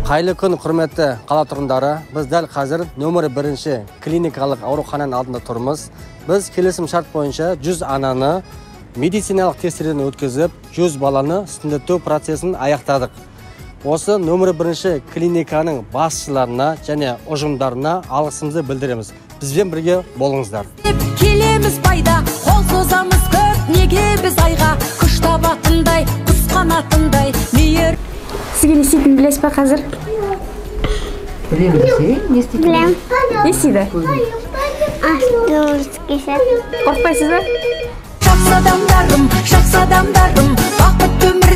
Қайлы күн құрметті қала тұрғындары, біз дәл қазір нөмірі 1 клиникалық аурухананың алдында тұрмыз. Біз келісім шарт бойынша 100 ананы медициналық тексеруден өткізіп, 100 баланы сүндеттеу процесін аяқтадық. Осы нөмірі 1 клиниканың басшыларына және ұжымдарына алғысымызды білдіреміз. Бізбен бірге болыңыздар. Келеміз пайда, қол созамыз көп, неге біз айға, күш табатындай, құс қанатындай, мейір. Сізге не істейтінін білесіз ба қазір? Білем. Не істейді? Не істейді? Автобус кешеді. Қорқпайсыз ба? Жақсы адамдарым, бақытты